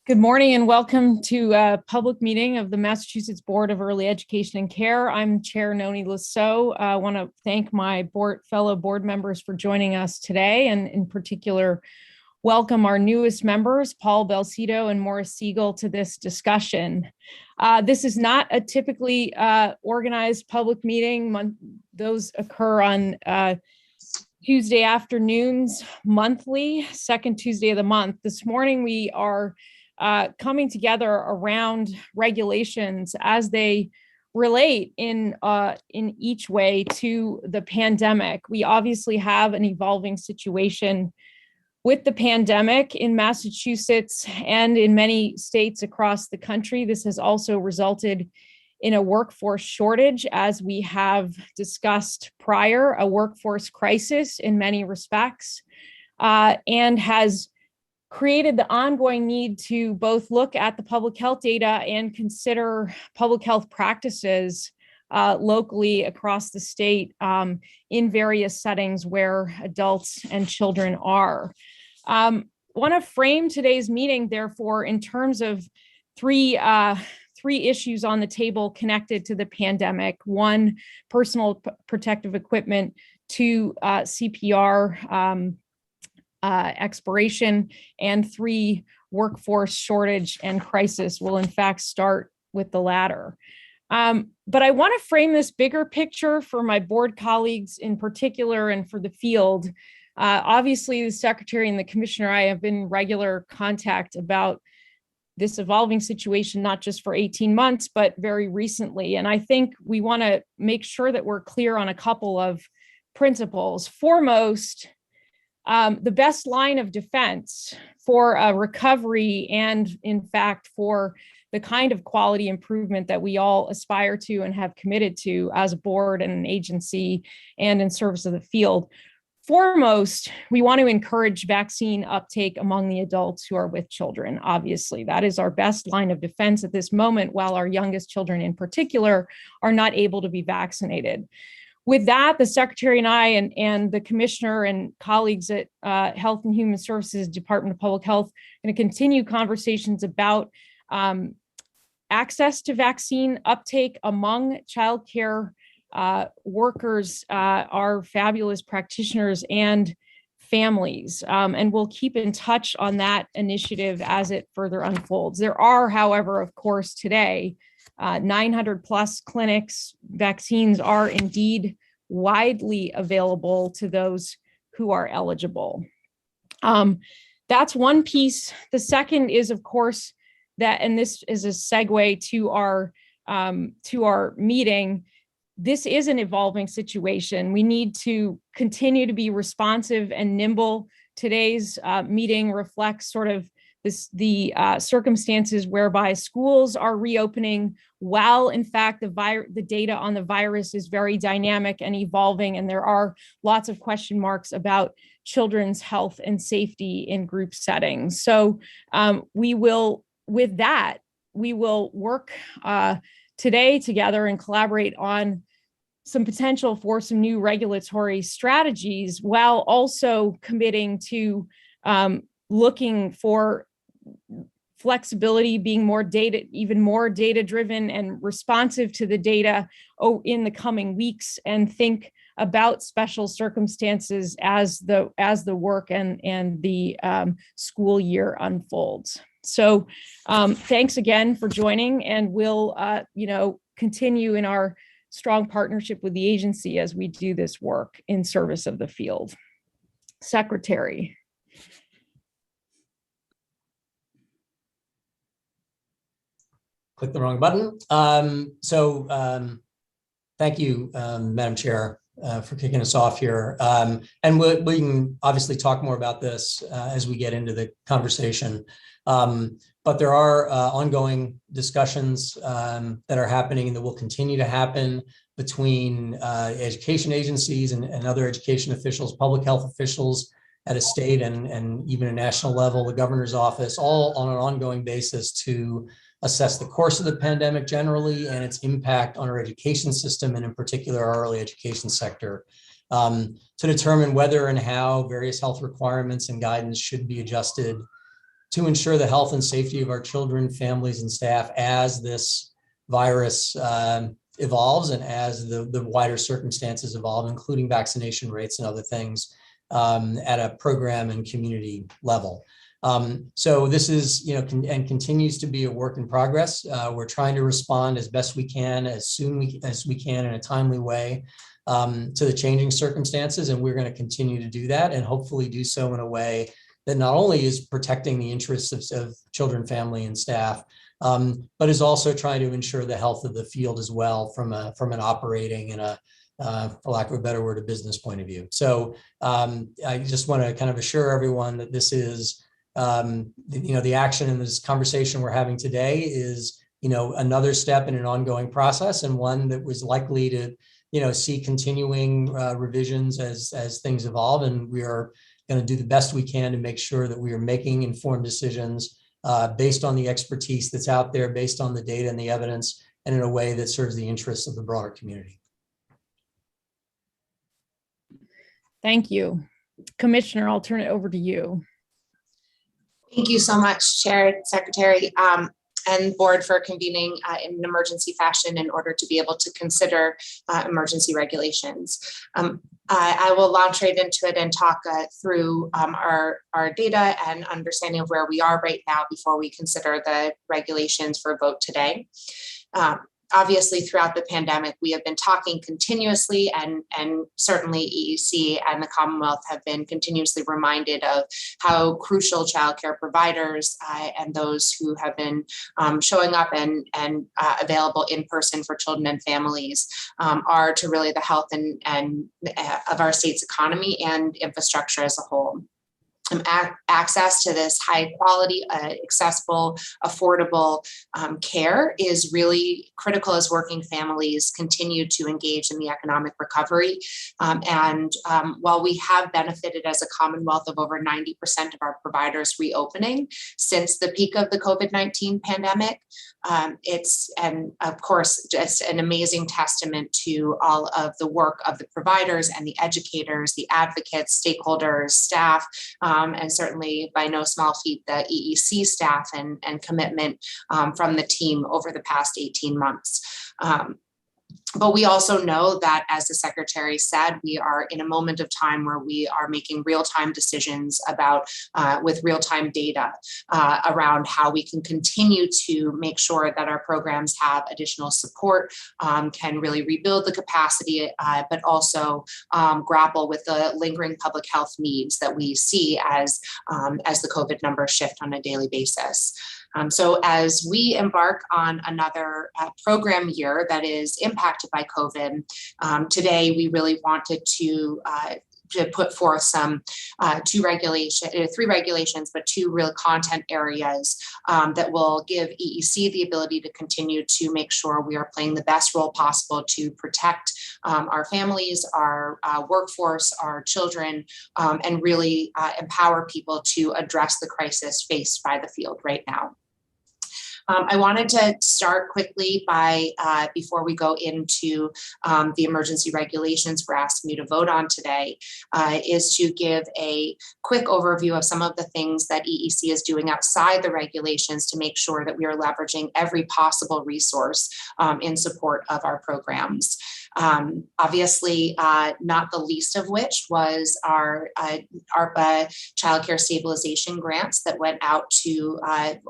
Good morning and welcome to a public meeting of the Massachusetts Board of Early Education and Care. I'm Chair Noni Lasso. I want to thank my fellow board members for joining us today, and in particular, welcome our newest members, Paul Belcito and Morris Siegel, to this discussion. This is not a typically organized public meeting. Those occur on Tuesday afternoons monthly, second Tuesday of the month. This morning we are coming together around regulations as they relate in each way to the pandemic. We obviously have an evolving situation with the pandemic in Massachusetts and in many states across the country. This has also resulted in a workforce shortage, as we have discussed prior, a workforce crisis in many respects, and has created the ongoing need to both look at the public health data and consider public health practices locally across the state in various settings where adults and children are. I want to frame today's meeting, therefore, in terms of three issues on the table connected to the pandemic. One, personal protective equipment. Two, CPR expiration, and three, workforce shortage and crisis. Will in fact start with the latter. But I want to frame this bigger picture for my board colleagues in particular and for the field. Obviously, the Secretary and the Commissioner and I have been in regular contact about this evolving situation, not just for 18 months, but very recently. And I think we want to make sure that we're clear on a couple of principles. Foremost, the best line of defense for a recovery and, in fact, for the kind of quality improvement that we all aspire to and have committed to as a board and an agency and in service of the field. Foremost, we want to encourage vaccine uptake among the adults who are with children. Obviously, that is our best line of defense at this moment, while our youngest children in particular are not able to be vaccinated. With that, the Secretary and I and the Commissioner and colleagues at Health and Human Services Department of Public Health are going to continue conversations about access to vaccine uptake among childcare workers, our fabulous practitioners and families. And we'll keep in touch on that initiative as it further unfolds. There are, however, of course, today, 900 plus clinics. Vaccines are indeed widely available to those who are eligible. That's one piece. The second is, of course, that, and this is a segue to our meeting. This is an evolving situation. We need to continue to be responsive and nimble. Today's meeting reflects sort of the circumstances whereby schools are reopening while, in fact, the data on the virus is very dynamic and evolving, and there are lots of question marks about children's health and safety in group settings. So we will work today together and collaborate on some potential for some new regulatory strategies, while also committing to looking for flexibility, being even more data driven and responsive to the data in the coming weeks, and think about special circumstances as the work and the school year unfolds. So thanks again for joining, and we'll continue in our strong partnership with the agency as we do this work in service of the field. Secretary. Click the wrong button. Thank you, Madam Chair, for kicking us off here. And we can obviously talk more about this as we get into the conversation. But there are ongoing discussions that are happening and that will continue to happen between education agencies and other education officials, public health officials at a state and even a national level, the governor's office, all on an ongoing basis to assess the course of the pandemic generally and its impact on our education system, and in particular our early education sector, to determine whether and how various health requirements and guidance should be adjusted to ensure the health and safety of our children, families, and staff as this virus evolves and as the wider circumstances evolve, including vaccination rates and other things at a program and community level. So this is, and continues to be a work in progress. We're trying to respond as best we can, as soon as we can in a timely way to the changing circumstances. And we're going to continue to do that and hopefully do so in a way that not only is protecting the interests of children, family, and staff, but is also trying to ensure the health of the field as well from an operating and for lack of a better word, a business point of view. So I just want to kind of assure everyone that this is, the action in this conversation we're having today is, another step in an ongoing process, and one that was likely to, see continuing revisions as things evolve. And we are going to do the best we can to make sure that we are making informed decisions based on the expertise that's out there, based on the data and the evidence, and in a way that serves the interests of the broader community. Thank you. Commissioner, I'll turn it over to you. Thank you so much, Chair, Secretary, and Board for convening in an emergency fashion in order to be able to consider emergency regulations. I will launch right into it and talk through our data and understanding of where we are right now before we consider the regulations for vote today. Obviously, throughout the pandemic, we have been talking continuously, and certainly EEC and the Commonwealth have been continuously reminded of how crucial childcare providers and those who have been showing up and available in person for children and families are to really the health and of our state's economy and infrastructure as a whole. Access to this high quality, accessible, affordable care is really critical as working families continue to engage in the economic recovery. While we have benefited as a Commonwealth of over 90% of our providers reopening since the peak of the COVID-19 pandemic, it's, and of course, just an amazing testament to all of the work of the providers and the educators, the advocates, stakeholders, staff, and certainly by no small feat, the EEC staff and commitment from the team over the past 18 months. But we also know that, as the Secretary said, we are in a moment of time where we are making real-time decisions about, with real-time data around how we can continue to make sure that our programs have additional support, can really rebuild the capacity, but also grapple with the lingering public health needs that we see as the COVID numbers shift on a daily basis. So as we embark on another program year that is impacted by COVID, today we really wanted to put forth some three regulations, but two real content areas that will give EEC the ability to continue to make sure we are playing the best role possible to protect our families, our workforce, our children, and really empower people to address the crisis faced by the field right now. I wanted to start quickly by, before we go into the emergency regulations we're asking you to vote on today, is to give a quick overview of some of the things that EEC is doing outside the regulations to make sure that we are leveraging every possible resource in support of our programs. Obviously, not the least of which was our ARPA childcare stabilization grants that went out to,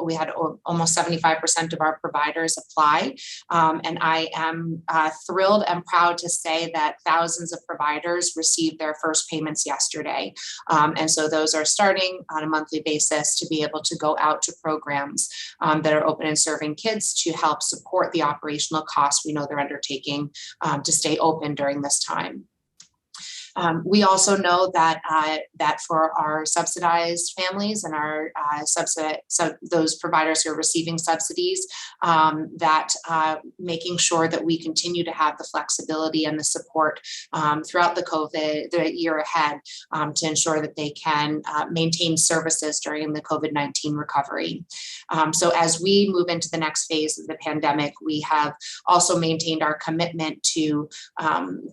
we had almost 75% of our providers apply. And I am thrilled and proud to say that thousands of providers received their first payments yesterday. And so those are starting on a monthly basis to be able to go out to programs that are open and serving kids to help support the operational costs we know they're undertaking to stay open during this time. We also know that that for our subsidized families and our those providers who are receiving subsidies, that making sure that we continue to have the flexibility and the support throughout the year ahead to ensure that they can maintain services during the COVID-19 recovery. So as we move into the next phase of the pandemic, we have also maintained our commitment to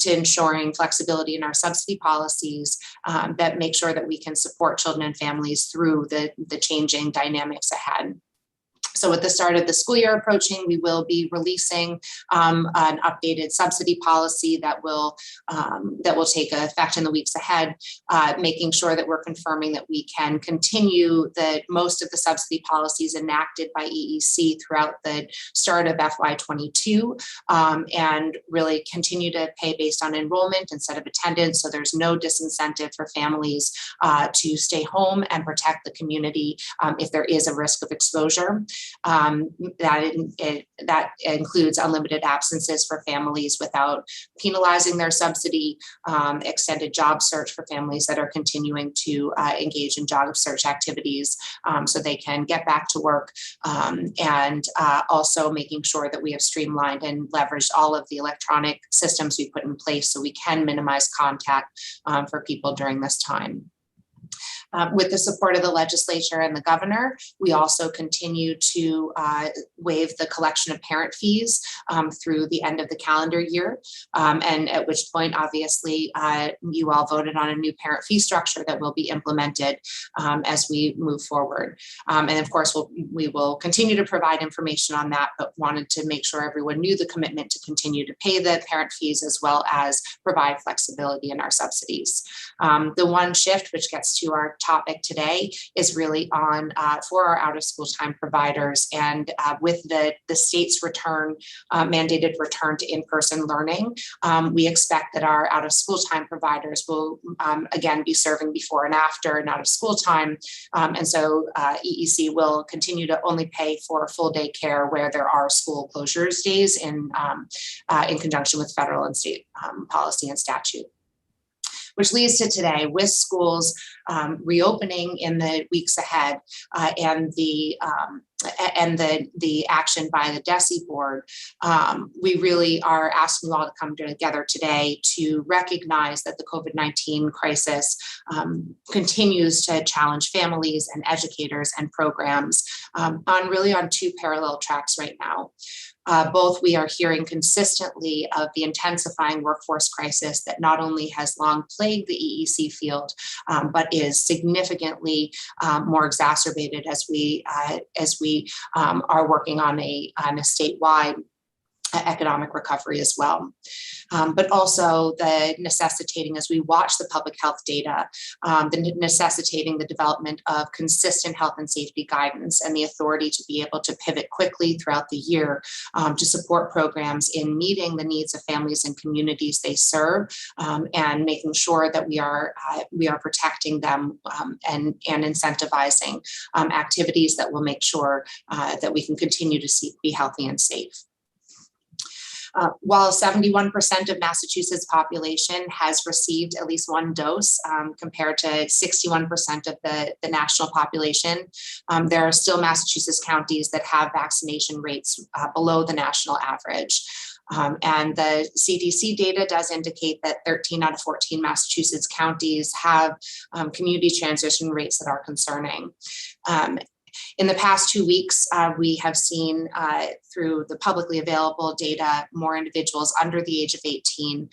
ensuring flexibility in our subsidies subsidy policies that make sure that we can support children and families through the changing dynamics ahead. So with the start of the school year approaching, we will be releasing an updated subsidy policy that will take effect in the weeks ahead, making sure that we're confirming that we can continue most of the subsidy policies enacted by EEC throughout the start of FY22, and really continue to pay based on enrollment instead of attendance. So there's no disincentive for families to stay home and protect the community if there is a risk of exposure. That includes unlimited absences for families without penalizing their subsidy, extended job search for families that are continuing to engage in job search activities so they can get back to work, and also making sure that we have streamlined and leveraged all of the electronic systems we put in place so we can minimize contact for people during this time. With the support of the legislature and the governor, we also continue to waive the collection of parent fees through the end of the calendar year, and at which point, obviously, you all voted on a new parent fee structure that will be implemented as we move forward. And of course, we will continue to provide information on that, but wanted to make sure everyone knew the commitment to continue to pay the parent fees as well as provide flexibility in our subsidies. The one shift, which gets to our topic today, is really on for our out of school time providers, and with the state's mandated return to in-person learning, we expect that our out of school time providers will again be serving before and after and out of school time, and so EEC will continue to only pay for full day care where there are school closures days in conjunction with federal and state policy and statute. Which leads to today, with schools reopening in the weeks ahead, and the action by the DESE board, we really are asking you all to come together today to recognize that the COVID-19 crisis continues to challenge families and educators and programs on two parallel tracks right now. Both we are hearing consistently of the intensifying workforce crisis that not only has long plagued the EEC field, but is significantly more exacerbated as we are working on a statewide economic recovery as well. But also the necessitating, as we watch the public health data, necessitating the development of consistent health and safety guidance and the authority to be able to pivot quickly throughout the year to support programs in meeting the needs of families and communities they serve, and making sure that we are protecting them and incentivizing activities that will make sure that we can continue to be healthy and safe. While 71% of Massachusetts population has received at least one dose, compared to 61% of the national population, there are still Massachusetts counties that have vaccination rates below the national average. And the CDC data does indicate that 13 out of 14 Massachusetts counties have community transition rates that are concerning. In the past 2 weeks, we have seen through the publicly available data, more individuals under the age of 18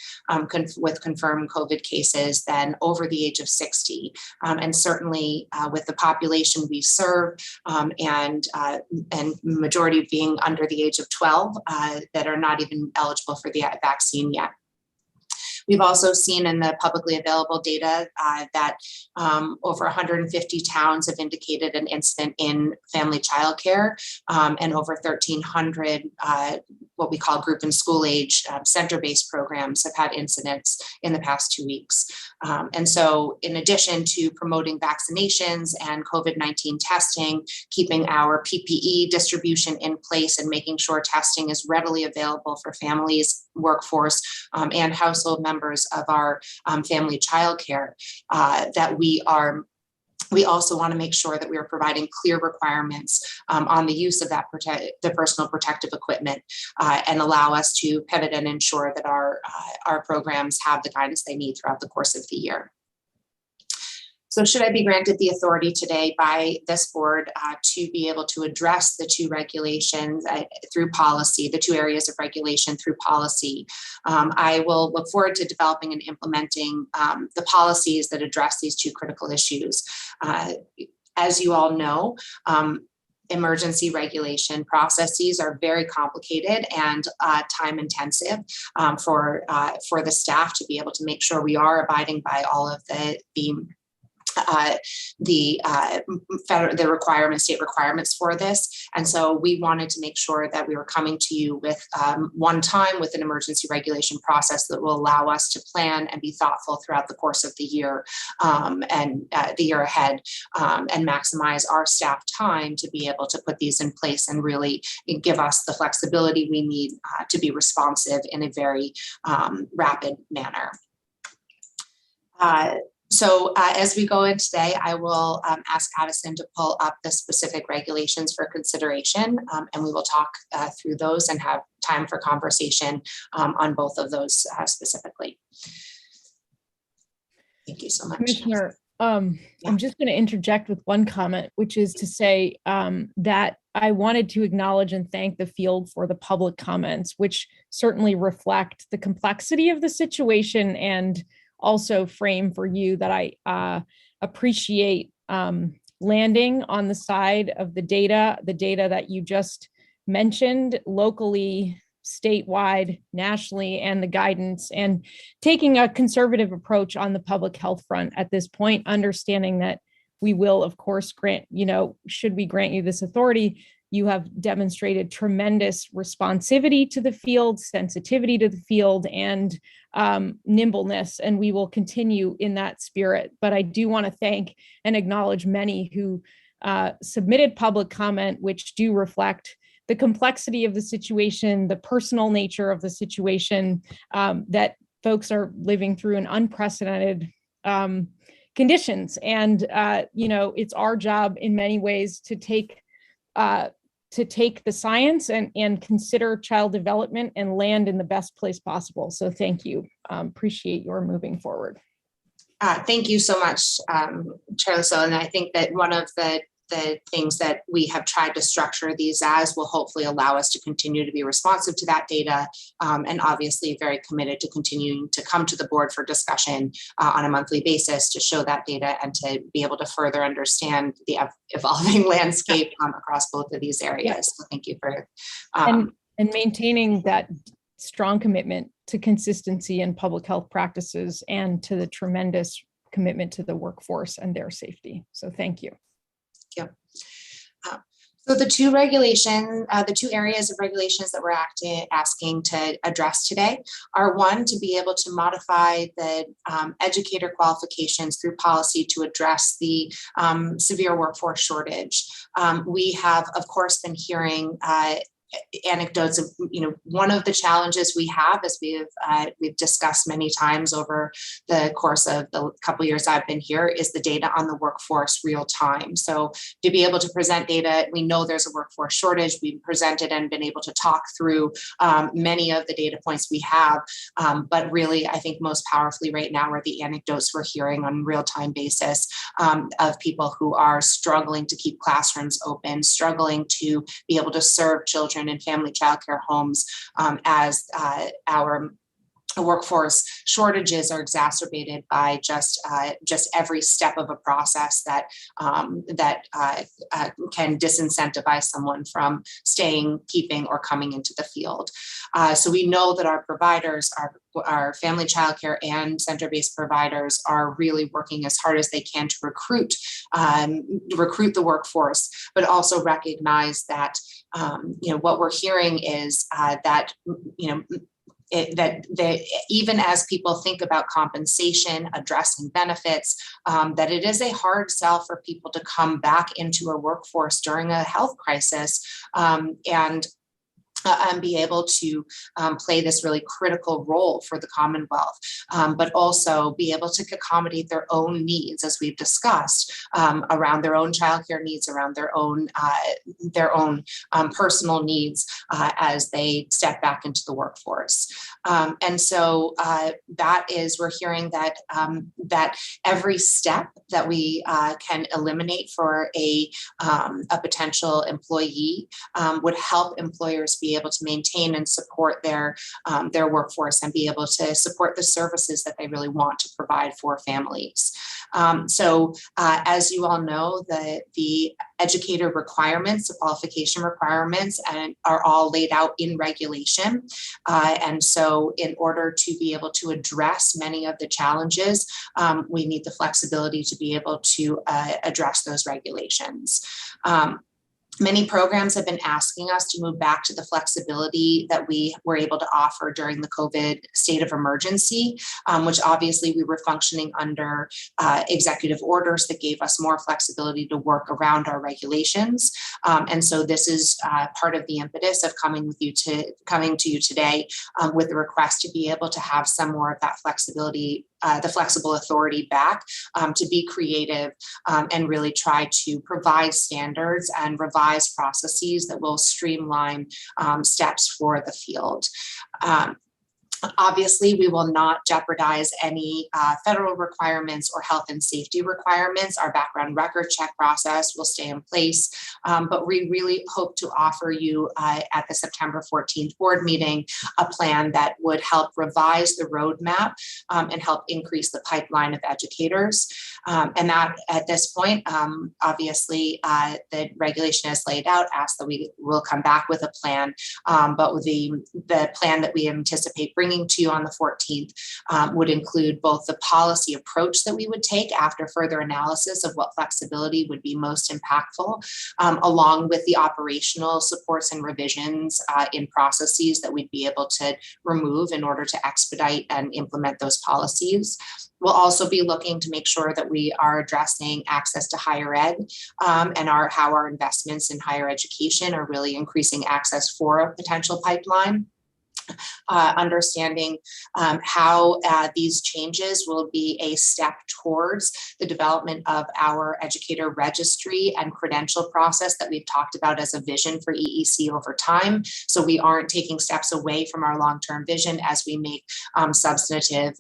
with confirmed COVID cases than over the age of 60. And certainly with the population we serve, and majority being under the age of 12 that are not even eligible for the vaccine yet. We've also seen in the publicly available data that over 150 towns have indicated an incident in family childcare, and over 1,300 what we call group and school age center-based programs have had incidents in the past 2 weeks. And so in addition to promoting vaccinations and COVID-19 testing, keeping our PPE distribution in place and making sure testing is readily available for families, workforce, and household members of our family childcare, that we also want to make sure that we are providing clear requirements on the use of the personal protective equipment, and allow us to pivot and ensure that our programs have the guidance they need throughout the course of the year. So should I be granted the authority today by this board to be able to address the two regulations through policy, the two areas of regulation through policy, I will look forward to developing and implementing the policies that address these two critical issues. As you all know, emergency regulation processes are very complicated and time intensive for the staff to be able to make sure we are abiding by all of the requirements, state requirements for this. And so we wanted to make sure that we were coming to you with one time with an emergency regulation process that will allow us to plan and be thoughtful throughout the course of the year and the year ahead and maximize our staff time to be able to put these in place and really give us the flexibility we need to be responsive in a very rapid manner. So as we go in today, I will ask Addison to pull up the specific regulations for consideration, and we will talk through those and have time for conversation on both of those specifically. Thank you so much. Commissioner, I'm just going to interject with one comment, which is to say that I wanted to acknowledge and thank the field for the public comments, which certainly reflect the complexity of the situation and also frame for you that I appreciate landing on the side of the data that you just mentioned locally, statewide, nationally, and the guidance, and taking a conservative approach on the public health front at this point, understanding that we will, of course, grant, should we grant you this authority, you have demonstrated tremendous responsivity to the field, sensitivity to the field, and nimbleness, and we will continue in that spirit. But I do want to thank and acknowledge many who submitted public comment, which do reflect the complexity of the situation, the personal nature of the situation, that folks are living through in unprecedented conditions. And, it's our job in many ways to take the science and consider child development and land in the best place possible. So thank you. Appreciate your moving forward. Thank you so much, Chair Lasso. And I think that one of the things that we have tried to structure these as will hopefully allow us to continue to be responsive to that data, and obviously very committed to continuing to come to the board for discussion on a monthly basis to show that data and to be able to further understand the evolving landscape across both of these areas. So thank you for and maintaining that strong commitment to consistency in public health practices and to the tremendous commitment to the workforce and their safety. So thank you. Yep. So the two areas of regulations that we're asking to address today are, one, to be able to modify the educator qualifications through policy to address the severe workforce shortage. We have, of course, been hearing anecdotes of, one of the challenges we have, as we've discussed many times over the course of the couple years I've been here, is the data on the workforce real time. So to be able to present data, we know there's a workforce shortage. We've presented and been able to talk through many of the data points we have, but really, I think most powerfully right now are the anecdotes we're hearing on a real-time basis of people who are struggling to keep classrooms open, struggling to be able to serve children in family childcare homes as our workforce shortages are exacerbated by just every step of a process that can disincentivize someone from staying, keeping, or coming into the field. So we know that our providers, our family childcare and center-based providers, are really working as hard as they can to recruit the workforce, but also recognize that what we're hearing is that even as people think about compensation, addressing benefits, that it is a hard sell for people to come back into a workforce during a health crisis. And and be able to play this really critical role for the Commonwealth, but also be able to accommodate their own needs, as we've discussed, around their own childcare needs, around their own personal needs as they step back into the workforce. And so that is, we're hearing that that every step that we can eliminate for a potential employee would help employers be able to maintain and support their workforce and be able to support the services that they really want to provide for families. So as you all know, the educator requirements, the qualification requirements, and are all laid out in regulation. And so in order to be able to address many of the challenges, we need the flexibility to be able to address those regulations. Many programs have been asking us to move back to the flexibility that we were able to offer during the COVID state of emergency, which obviously we were functioning under executive orders that gave us more flexibility to work around our regulations. And so this is part of the impetus of coming to you today with the request to be able to have some more of that flexibility, the flexible authority back, to be creative and really try to provide standards and revise processes that will streamline steps for the field. Obviously, we will not jeopardize any federal requirements or health and safety requirements. Our background record check process will stay in place, but we really hope to offer you at the September 14th board meeting a plan that would help revise the roadmap and help increase the pipeline of educators. And that at this point, obviously, the regulation is laid out, asks that we will come back with a plan, but with the plan that we anticipate bringing to you on the 14th would include both the policy approach that we would take after further analysis of what flexibility would be most impactful, along with the operational supports and revisions in processes that we'd be able to remove in order to expedite and implement those policies. We'll also be looking to make sure that we are addressing access to higher ed and how our investments in higher education are really increasing access for a potential pipeline. Understanding how these changes will be a step towards the development of our educator registry and credential process that we've talked about as a vision for EEC over time. So we aren't taking steps away from our long-term vision as we make substantive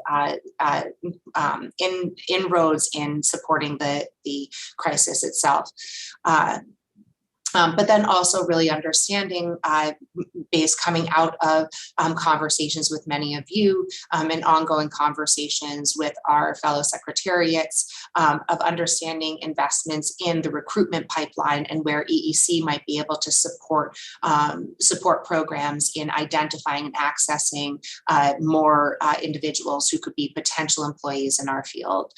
inroads in supporting the crisis itself. But then also really understanding, coming out of conversations with many of you and ongoing conversations with our fellow secretariats of understanding investments in the recruitment pipeline and where EEC might be able to support programs in identifying and accessing more individuals who could be potential employees in our field.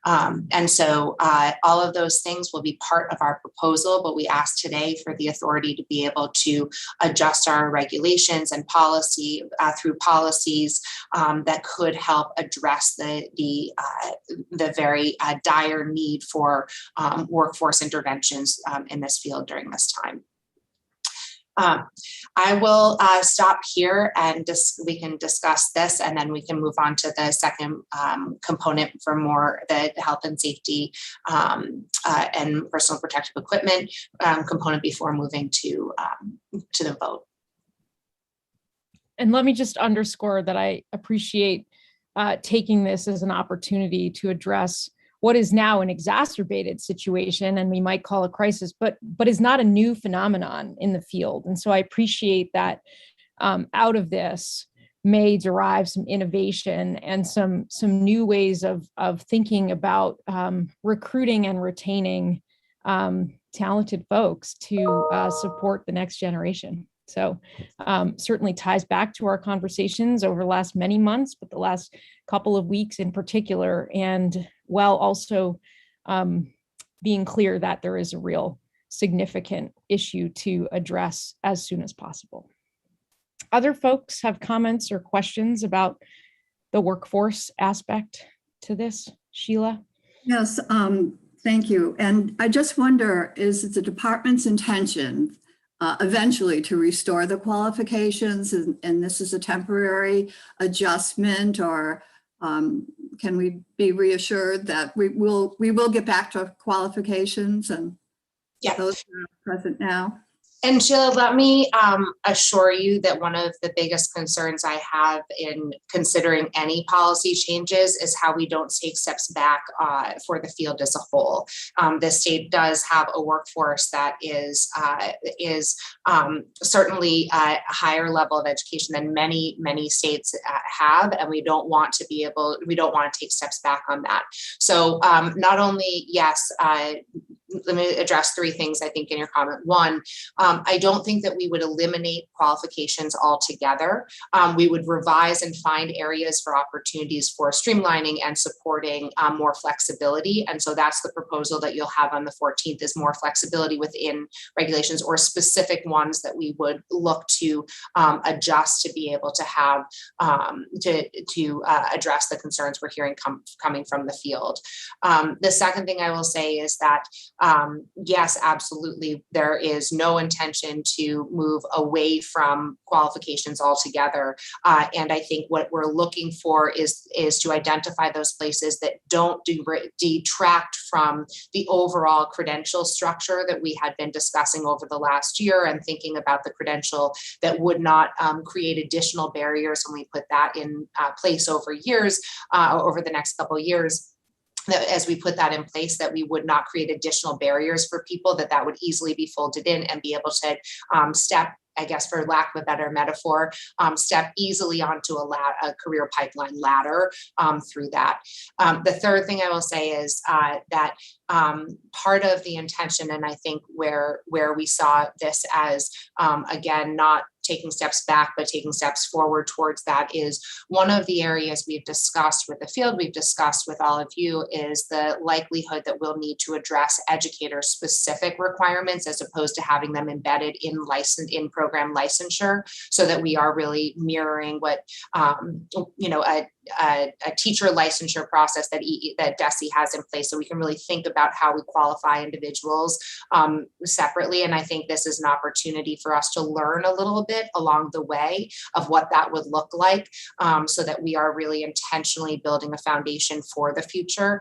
And so all of those things will be part of our proposal, but we ask today for the authority to be able to adjust our regulations and policy through policies that could help address the very dire need for workforce interventions in this field during this time. I will stop here and we can discuss this, and then we can move on to the second component for more the health and safety and personal protective equipment component before moving to the vote. And let me just underscore that I appreciate taking this as an opportunity to address what is now an exacerbated situation, and we might call a crisis, but is not a new phenomenon in the field. And so I appreciate that out of this may derive some innovation and some new ways of thinking about recruiting and retaining talented folks to support the next generation. So certainly ties back to our conversations over the last many months, but the last couple of weeks in particular, and while also being clear that there is a real significant issue to address as soon as possible. Other folks have comments or questions about the workforce aspect to this, Sheila? Yes, thank you. And I just wonder, is it the department's intention eventually to restore the qualifications, and this is a temporary adjustment, or can we be reassured that we will get back to qualifications and those that are present now? And Sheila, let me assure you that one of the biggest concerns I have in considering any policy changes is how we don't take steps back for the field as a whole. The state does have a workforce that is certainly a higher level of education than many states have, and we don't want to take steps back on that. So not only, yes, let me address three things I think in your comment. One, I don't think that we would eliminate qualifications altogether. We would revise and find areas for opportunities for streamlining and supporting more flexibility. And so that's the proposal that you'll have on the 14th, is more flexibility within regulations, or specific ones that we would look to adjust to be able to have to address the concerns we're hearing coming from the field. The second thing I will say is that yes, absolutely, there is no intention to move away from qualifications altogether. And I think what we're looking for is to identify those places that don't detract from the overall credential structure that we had been discussing over the last year, and thinking about the credential that would not create additional barriers when we put that in place over years, over the next couple of years. That as we put that in place, that we would not create additional barriers for people, that would easily be folded in and be able to step, I guess, for lack of a better metaphor, step easily onto a career pipeline ladder through that. The third thing I will say is that part of the intention, and I think where we saw this as, again, not taking steps back, but taking steps forward towards that, is one of the areas we've discussed with the field, we've discussed with all of you, is the likelihood that we'll need to address educator specific requirements as opposed to having them embedded in program licensure, so that we are really mirroring what a teacher licensure process that DESE has in place, so we can really think about how we qualify individuals separately. And I think this is an opportunity for us to learn a little bit along the way of what that would look like, so that we are really intentionally building a foundation for the future,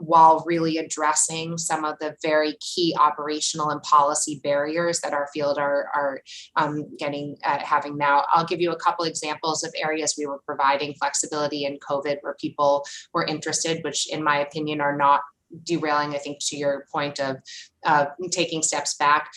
while really addressing some of the very key operational and policy barriers that our field are having now. I'll give you a couple examples of areas we were providing flexibility in COVID where people were interested, which in my opinion are not derailing, I think, to your point of taking steps back.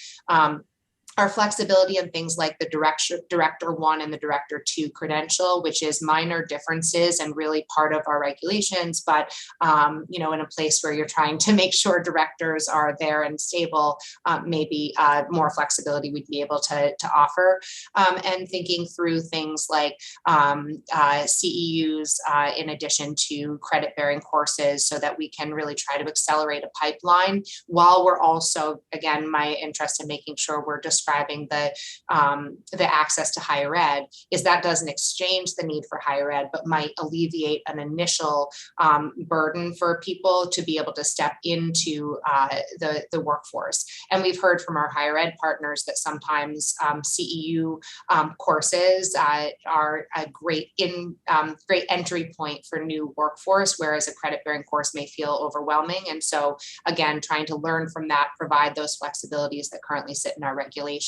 Our flexibility in things like the Director 1 and the Director 2 credential, which is minor differences and really part of our regulations, but in a place where you're trying to make sure directors are there and stable, maybe more flexibility we'd be able to offer. And thinking through things like CEUs in addition to credit-bearing courses, so that we can really try to accelerate a pipeline, while we're also, again, my interest in making sure we're describing the access to higher ed, is that doesn't exchange the need for higher ed, but might alleviate an initial burden for people to be able to step into the workforce. And we've heard from our higher ed partners that sometimes CEU courses are a great entry point for new workforce, whereas a credit-bearing course may feel overwhelming. And so, again, trying to learn from that, provide those flexibilities that currently sit in our regulations,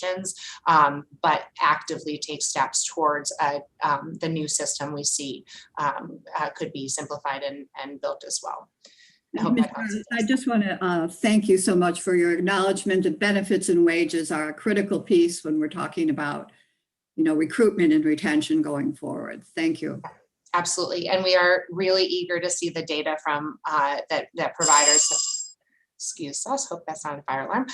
but actively take steps towards the new system we see could be simplified and built as well. I just want to thank you so much for your acknowledgement that benefits and wages are a critical piece when we're talking about, recruitment and retention going forward. Thank you. Absolutely. And we are really eager to see the data from that providers. Excuse us, hope that's not a fire alarm.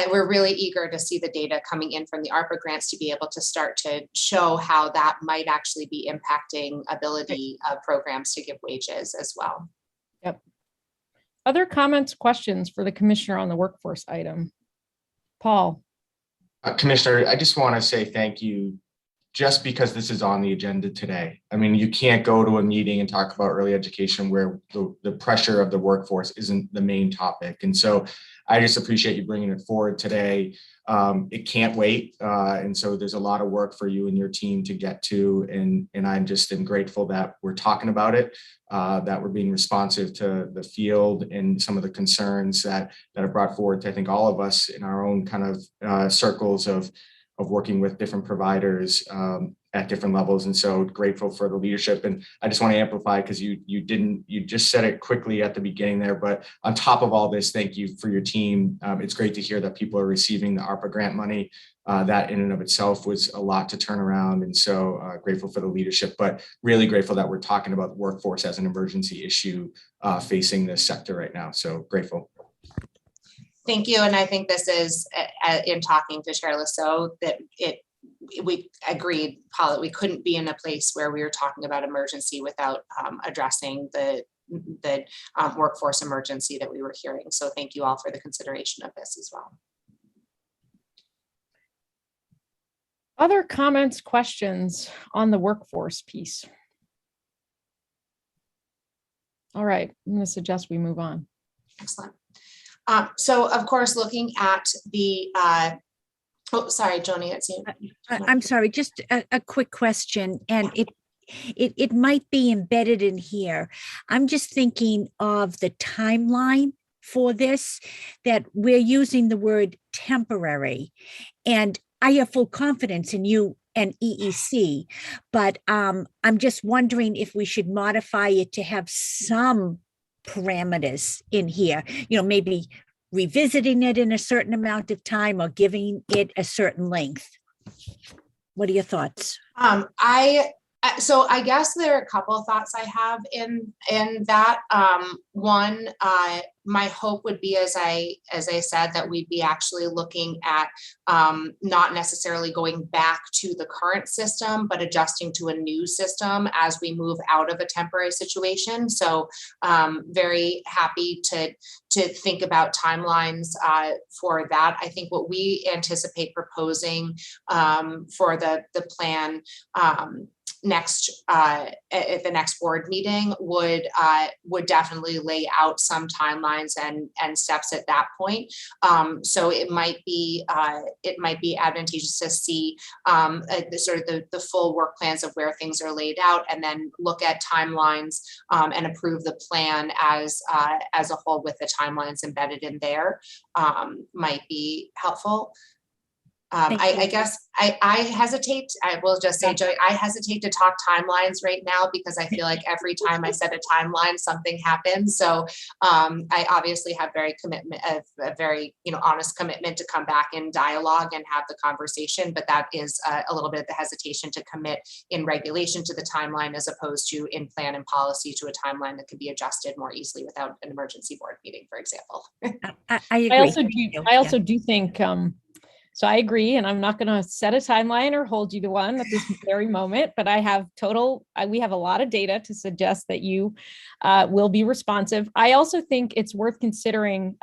We're really eager to see the data coming in from the ARPA grants to be able to start to show how that might actually be impacting ability of programs to give wages as well. Yep. Other comments, questions for the commissioner on the workforce item? Paul. Commissioner, I just want to say thank you just because this is on the agenda today. I mean, you can't go to a meeting and talk about early education where the pressure of the workforce isn't the main topic. And so I just appreciate you bringing it forward today. It can't wait. And so there's a lot of work for you and your team to get to. And I'm just grateful that we're talking about it, that we're being responsive to the field and some of the concerns that are brought forward to, I think, all of us in our own kind of circles of working with different providers at different levels. And so grateful for the leadership. And I just want to amplify, because you just said it quickly at the beginning there, but on top of all this, thank you for your team. It's great to hear that people are receiving the ARPA grant money. That in and of itself was a lot to turn around. And so grateful for the leadership, but really grateful that we're talking about the workforce as an emergency issue facing this sector right now. So grateful. Thank you. And I think this is, in talking to Chair Lasso, that we agreed, Paul, that we couldn't be in a place where we were talking about emergency without addressing the workforce emergency that we were hearing. So thank you all for the consideration of this as well. Other comments, questions on the workforce piece? All right, I'm going to suggest we move on. Excellent. So, of course, looking at the, oh, sorry, Joni, it's you. I'm sorry, just a quick question, and it might be embedded in here. I'm just thinking of the timeline for this, that we're using the word temporary, and I have full confidence in you and EEC, but I'm just wondering if we should modify it to have some parameters in here, maybe revisiting it in a certain amount of time or giving it a certain length. What are your thoughts? So I guess there are a couple of thoughts I have in that. One, my hope would be, as I said, that we'd be actually looking at not necessarily going back to the current system, but adjusting to a new system as we move out of a temporary situation. So very happy to think about timelines for that. I think what we anticipate proposing for the plan at the next board meeting would definitely lay out some timelines and steps at that point. So it might be advantageous to see the full work plans of where things are laid out, and then look at timelines and approve the plan as a whole with the timelines embedded in there. Might be helpful. I guess I hesitate. I will just say, Joey, I hesitate to talk timelines right now because I feel like every time I set a timeline, something happens. So I obviously have a very honest commitment to come back in dialogue and have the conversation. But that is a little bit of the hesitation to commit in regulation to the timeline as opposed to in plan and policy to a timeline that could be adjusted more easily without an emergency board meeting, for example. I agree. I also do think. So I agree, and I'm not going to set a timeline or hold you to one at this very moment, but we have a lot of data to suggest that you will be responsive. I also think it's worth considering,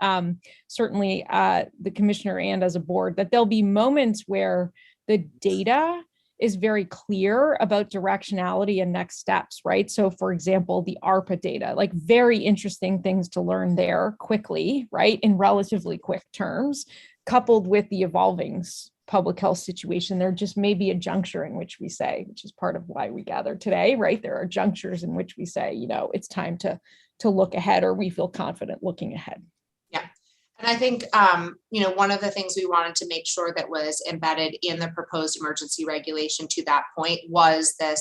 certainly the commissioner and as a board, that there'll be moments where the data is very clear about directionality and next steps, right? So for example, the ARPA data, like very interesting things to learn there quickly, right? In relatively quick terms, coupled with the evolving public health situation. There just may be a juncture in which we say, which is part of why we gather today, right? There are junctures in which we say, it's time to look ahead, or we feel confident looking ahead. Yeah. And I think, one of the things we wanted to make sure that was embedded in the proposed emergency regulation to that point was that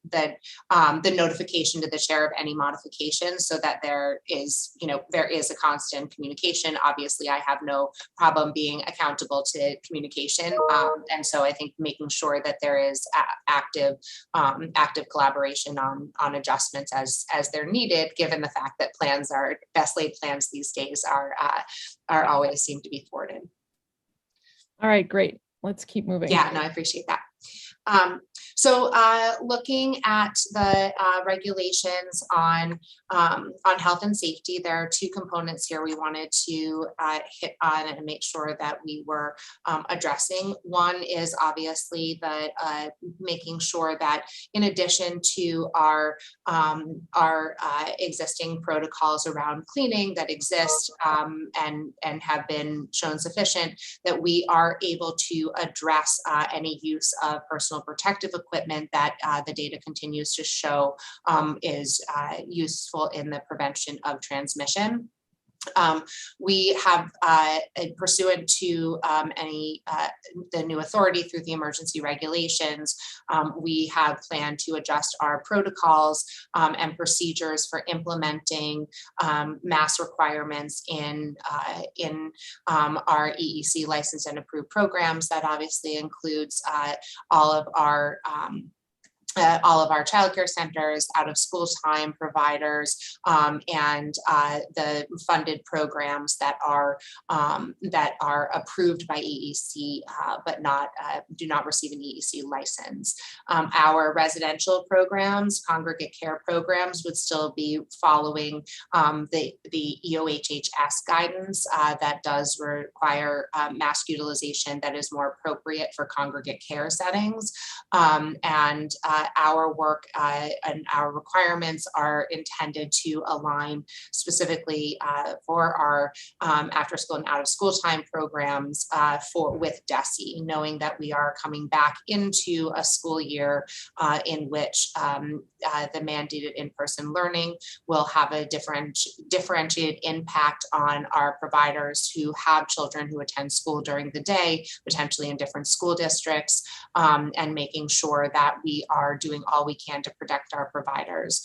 the notification to the chair of any modifications, so that there is a constant communication. Obviously, I have no problem being accountable to communication. And so I think making sure that there is active collaboration on adjustments as they're needed, given the fact that best laid plans these days are always seem to be thwarted. All right, great. Let's keep moving. Yeah, no, I appreciate that. So looking at the regulations on health and safety, there are two components here we wanted to hit on and make sure that we were addressing. One is obviously the making sure that in addition to our existing protocols around cleaning that exist and have been shown sufficient, that we are able to address any use of personal protective equipment that the data continues to show is useful in the prevention of transmission. We have, pursuant to the new authority through the emergency regulations, we have planned to adjust our protocols and procedures for implementing mask requirements in our EEC licensed and approved programs. That obviously includes all of our childcare centers, out of school time providers, and the funded programs that are approved by EEC, but do not receive an EEC license. Our residential programs, congregate care programs, would still be following the EOHHS guidance that does require mask utilization that is more appropriate for congregate care settings, and our work and our requirements are intended to align specifically for our after school and out of school time programs with DESE, knowing that we are coming back into a school year in which the mandated in-person learning will have a differentiated impact on our providers who have children who attend school during the day, potentially in different school districts, and making sure that we are doing all we can to protect our providers.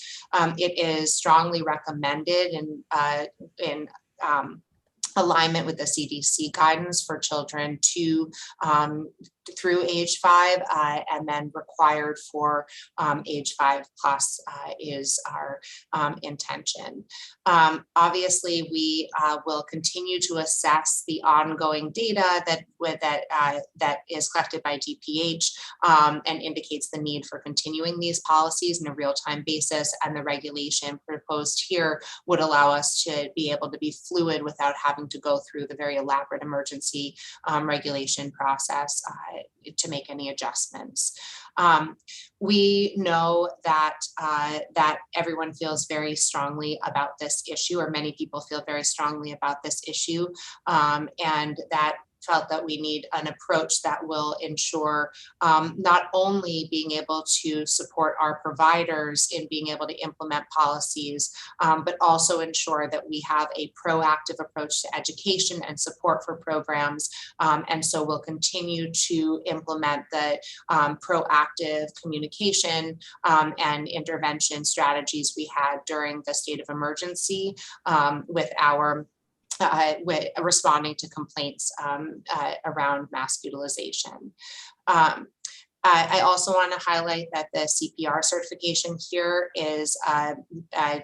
It is strongly recommended in alignment with the CDC guidance for children through age 5, and then required for age 5 plus is our intention. Obviously, we will continue to assess the ongoing data that is collected by DPH and indicates the need for continuing these policies in a real-time basis, and the regulation proposed here would allow us to be able to be fluid without having to go through the very elaborate emergency regulation process to make any adjustments. We know that that everyone feels very strongly about this issue, or many people feel very strongly about this issue, and that felt that we need an approach that will ensure not only being able to support our providers in being able to implement policies, but also ensure that we have a proactive approach to education and support for programs. And so we'll continue to implement the proactive communication and intervention strategies we had during the state of emergency with responding to complaints around mask utilization. I also want to highlight that the CPR certification here is a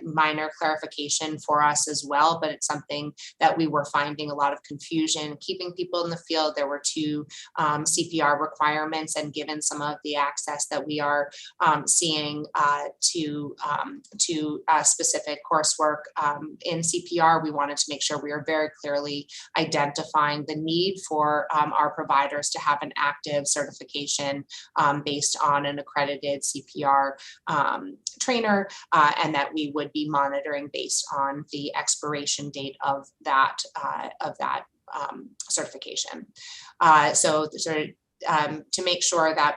minor clarification for us as well, but it's something that we were finding a lot of confusion keeping people in the field. There were 2 CPR requirements, and given some of the access that we are seeing to specific coursework in CPR, we wanted to make sure we are very clearly identifying the need for our providers to have an active certification based on an accredited CPR trainer, and that we would be monitoring based on the expiration date of that certification. So to make sure that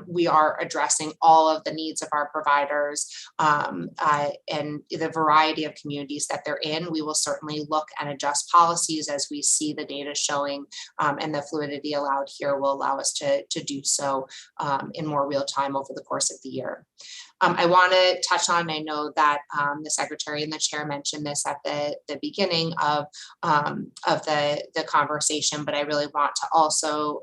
we are addressing all of the needs of our providers and the variety of communities that they're in. We will certainly look and adjust policies as we see the data showing, and the fluidity allowed here will allow us to do so in more real time over the course of the year. I want to touch on, I know that the secretary and the chair mentioned this at the beginning of the conversation, but I really want to also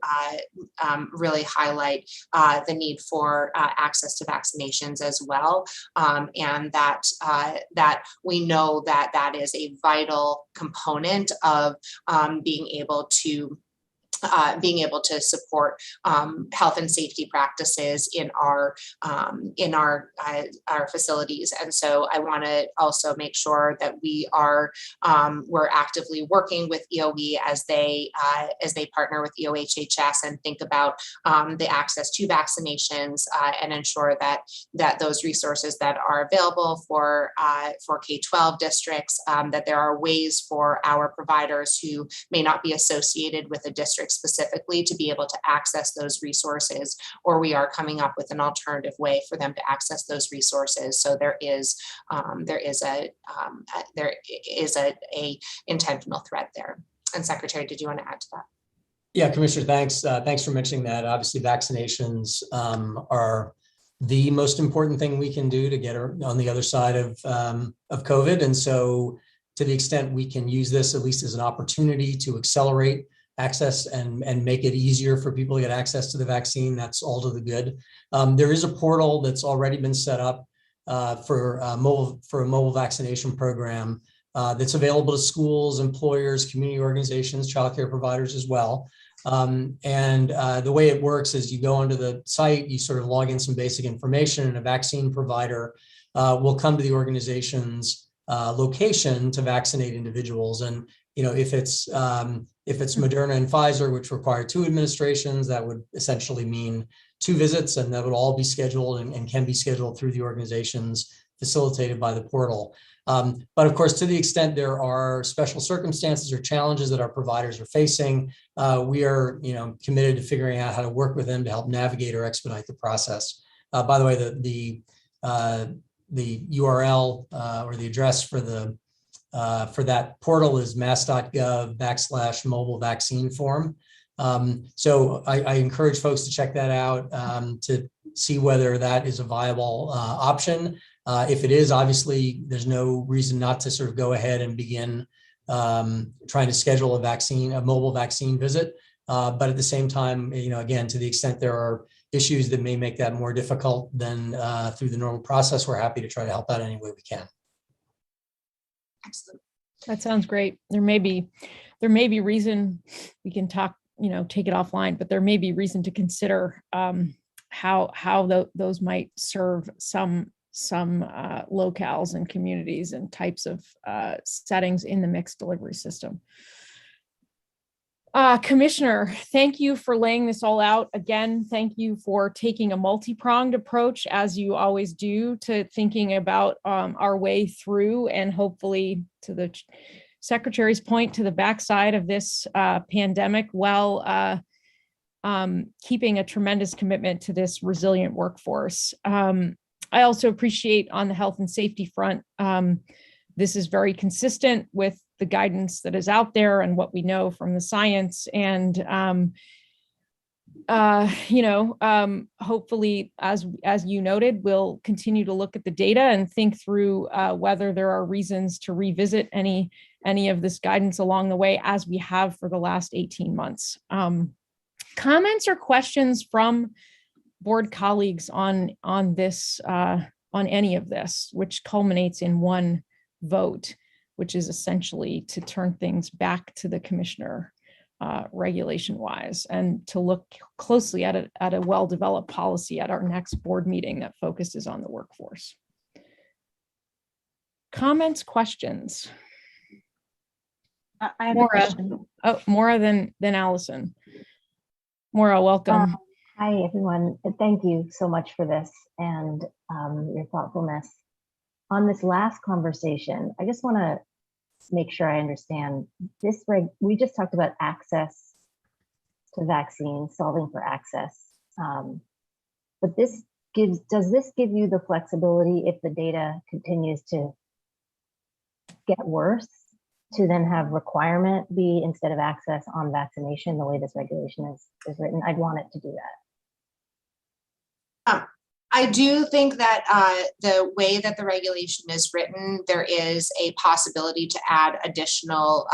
really highlight the need for access to vaccinations as well, and that we know that is a vital component of being able to being able to support health and safety practices in our facilities. And so I want to also make sure that we're actively working with EOE as they partner with EOHHS and think about the access to vaccinations and ensure that those resources that are available for K-12 districts, that there are ways for our providers who may not be associated with a district specifically to be able to access those resources, or we are coming up with an alternative way for them to access those resources. So there is a intentional thread there. And Secretary, did you want to add to that? Yeah, Commissioner, thanks. Thanks for mentioning that. Obviously, vaccinations are the most important thing we can do to get on the other side of COVID. And so to the extent we can use this at least as an opportunity to accelerate access and make it easier for people to get access to the vaccine, that's all to the good. There is a portal that's already been set up for a mobile vaccination program that's available to schools, employers, community organizations, childcare providers as well. And the way it works is you go onto the site, you sort of log in some basic information, and a vaccine provider will come to the organization's location to vaccinate individuals. And if it's Moderna and Pfizer, which require 2 administrations, that would essentially mean 2 visits, and that would all be scheduled and can be scheduled through the organizations facilitated by the portal. But of course, to the extent there are special circumstances or challenges that our providers are facing, we are committed to figuring out how to work with them to help navigate or expedite the process. By the way, the URL or the address for that portal is mass.gov/mobile vaccine form. So I encourage folks to check that out to see whether that is a viable option. If it is, obviously, there's no reason not to sort of go ahead and begin trying to schedule a mobile vaccine visit. But at the same time, again, to the extent there are issues that may make that more difficult than through the normal process, we're happy to try to help out any way we can. Excellent. That sounds great. There may be reason we can talk, take it offline, but there may be reason to consider how those might serve some locales and communities and types of settings in the mixed delivery system. Commissioner, thank you for laying this all out. Again, thank you for taking a multi-pronged approach, as you always do, to thinking about our way through, and hopefully, to the Secretary's point, to the backside of this pandemic, while keeping a tremendous commitment to this resilient workforce. I also appreciate on the health and safety front, this is very consistent with the guidance that is out there and what we know from the science. And, hopefully, as you noted, we'll continue to look at the data and think through whether there are reasons to revisit any of this guidance along the way, as we have for the last 18 months. Comments or questions from board colleagues on this, on any of this, which culminates in one vote, which is essentially to turn things back to the commissioner regulation wise, and to look closely at a well-developed policy at our next board meeting that focuses on the workforce. Comments, questions? I have Maura. a question. Oh, Maura, then Allison. Maura, welcome. Hi, everyone. Thank you so much for this and your thoughtfulness. On this last conversation, I just want to make sure I understand this. We just talked about access to vaccines, solving for access. But does this give you the flexibility, if the data continues to get worse, to then have requirement be instead of access on vaccination, the way this regulation is written? I'd want it to do that. I do think that the way that the regulation is written, there is a possibility to add additional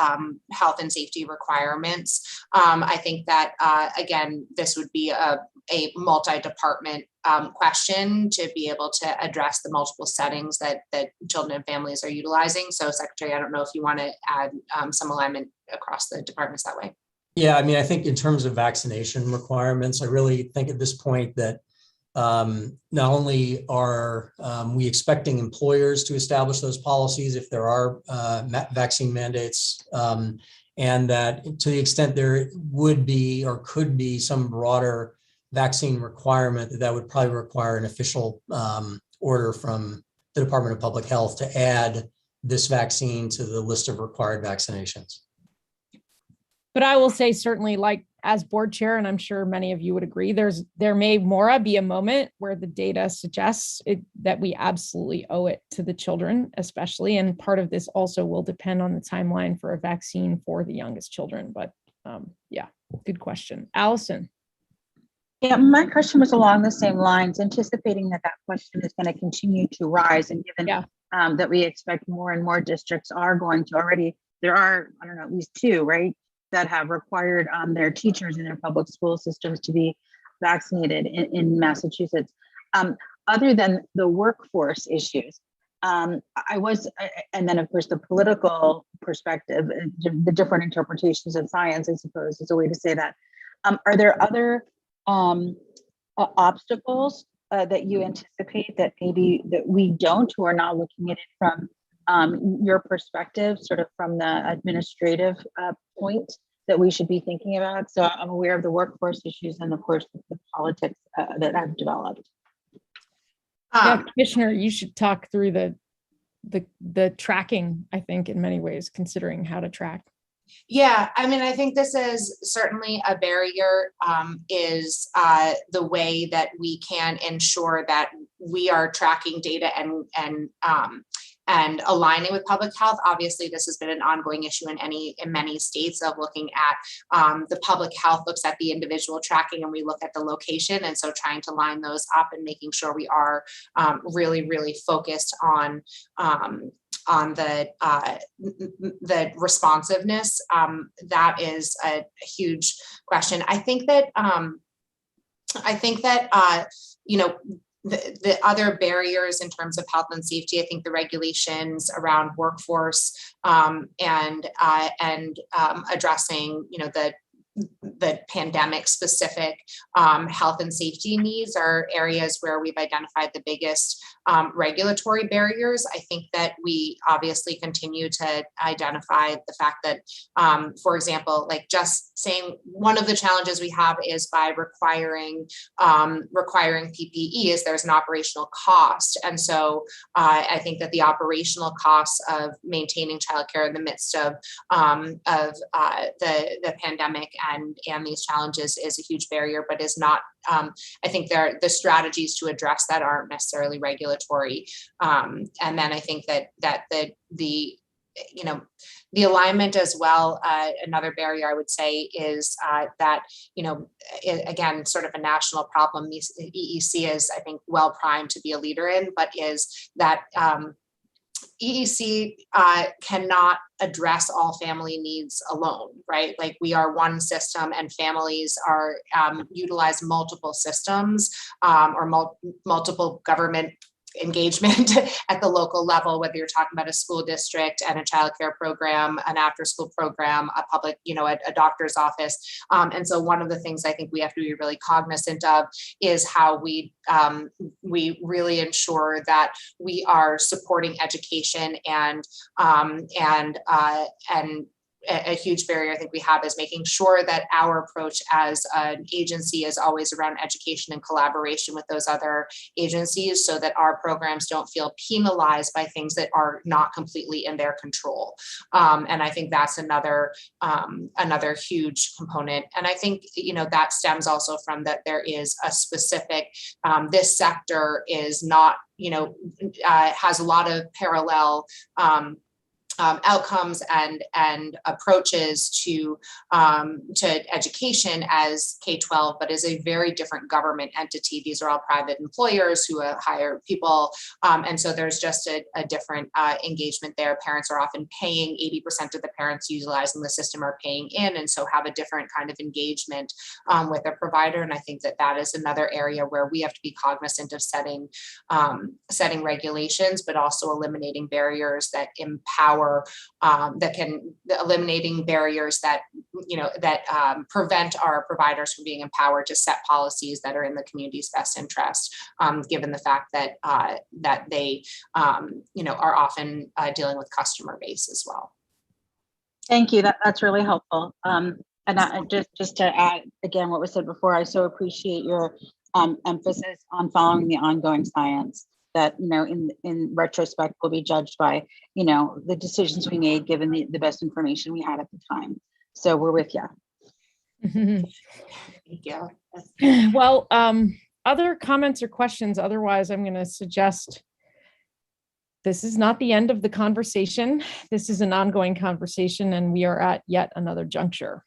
health and safety requirements. I think that, again, this would be a multi-department question to be able to address the multiple settings that children and families are utilizing. So, Secretary, I don't know if you want to add some alignment across the departments that way. Yeah, I mean, I think in terms of vaccination requirements, I really think at this point that not only are we expecting employers to establish those policies if there are vaccine mandates, and that to the extent there would be or could be some broader vaccine requirement, that would probably require an official order from the Department of Public Health to add this vaccine to the list of required vaccinations. But I will say certainly, like as board chair, and I'm sure many of you would agree, there may, Maura, be a moment where the data suggests that we absolutely owe it to the children, especially. And part of this also will depend on the timeline for a vaccine for the youngest children. But yeah, good question. Allison. Yeah, my question was along the same lines, anticipating that question is going to continue to rise, and given that we expect more and more districts are going to already, there are, I don't know, at least 2, right, that have required their teachers in their public school systems to be vaccinated in Massachusetts. Other than the workforce issues, and then of course the political perspective, the different interpretations of science, I suppose is a way to say that. Are there other obstacles that you anticipate that maybe that we don't, who are not looking at it from your perspective, sort of from the administrative point, that we should be thinking about? So I'm aware of the workforce issues and of course the politics that have developed. Yeah, Commissioner, you should talk through the tracking, I think, in many ways, considering how to track. Yeah, I mean, I think this is certainly a barrier, is the way that we can ensure that we are tracking data and aligning with public health. Obviously, this has been an ongoing issue in many states of looking at the public health looks at the individual tracking and we look at the location. And so trying to line those up and making sure we are really, really focused on the responsiveness. That is a huge question. I think that you know, the other barriers in terms of health and safety, I think the regulations around workforce and addressing, you know, the pandemic specific health and safety needs are areas where we've identified the biggest regulatory barriers. I think that we obviously continue to identify the fact that, for example, like just saying one of the challenges we have is by requiring PPE is there's an operational cost. And so I think that the operational costs of maintaining childcare in the midst of the pandemic and these challenges is a huge barrier, but is not, I think the strategies to address that aren't necessarily regulatory. And then I think that the you know, the alignment as well. Another barrier I would say is that, you know, again, sort of a national problem. EEC is, I think, well primed to be a leader in, but is that EEC cannot address all family needs alone, right? Like we are one system and families are utilize multiple systems or multiple government engagement at the local level, whether you're talking about a school district and a childcare program, an after school program, a public, you know, a doctor's office. And so one of the things I think we have to be really cognizant of is how we really ensure that we are supporting education and a huge barrier I think we have is making sure that our approach as an agency is always around education and collaboration with those other agencies so that our programs don't feel penalized by things that are not completely in their control. And I think that's another huge component. And I think, you know, that stems also from that there is a specific, this sector is not, you know, has a lot of parallel outcomes and approaches to education as K-12, but is a very different government entity. These are all private employers who hire people. And so there's just a different engagement there. Parents are often paying, 80% of the parents utilizing the system are paying in, and so have a different kind of engagement with a provider. And I think that that is another area where we have to be cognizant of setting regulations, but also eliminating barriers that empower or that can eliminating barriers that prevent our providers from being empowered to set policies that are in the community's best interest, given the fact that that they are often dealing with customer base as well. Thank you. That's really helpful. And just to add again what was said before, I so appreciate your emphasis on following the ongoing science that, in retrospect will be judged by, the decisions we made given the best information we had at the time. So we're with you. Thank you. Well, other comments or questions? Otherwise, I'm going to suggest this is not the end of the conversation. This is an ongoing conversation, and we are at yet another juncture.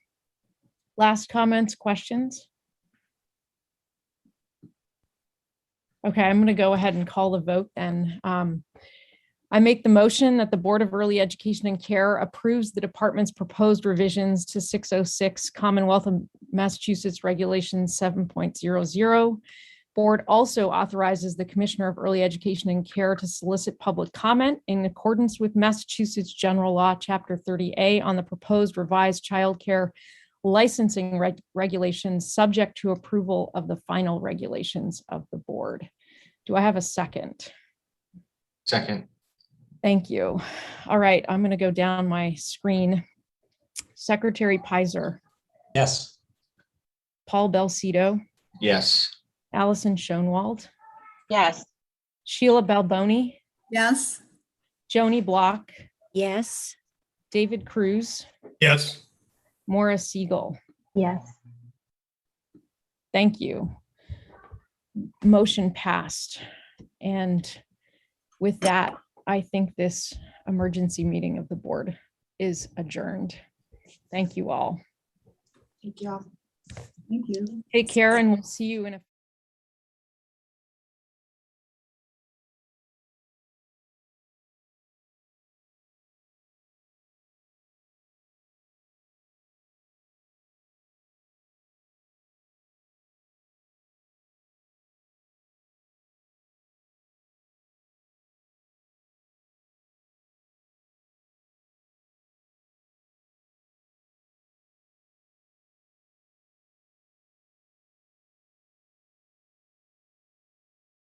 Last comments, questions? Okay, I'm going to go ahead and call the vote then. I make the motion that the Board of Early Education and Care approves the department's proposed revisions to 606 Commonwealth of Massachusetts Regulations 7.00. Board also authorizes the Commissioner of Early Education and Care to solicit public comment in accordance with Massachusetts General Law, Chapter 30A on the proposed revised childcare licensing regulations, subject to approval of the final regulations of the board. Do I have a second? Second. Thank you. All right, I'm going to go down my screen. Secretary Pizer. Yes. Paul Belcito. Yes. Allison Schoenwald. Yes. Sheila Balboni. Yes. Joni Block. Yes. David Cruz. Yes. Maura Siegel. Yes. Thank you. Motion passed. And with that, I think this emergency meeting of the board is adjourned. Thank you all. Thank you all. Thank you. Take care, and we'll see you in a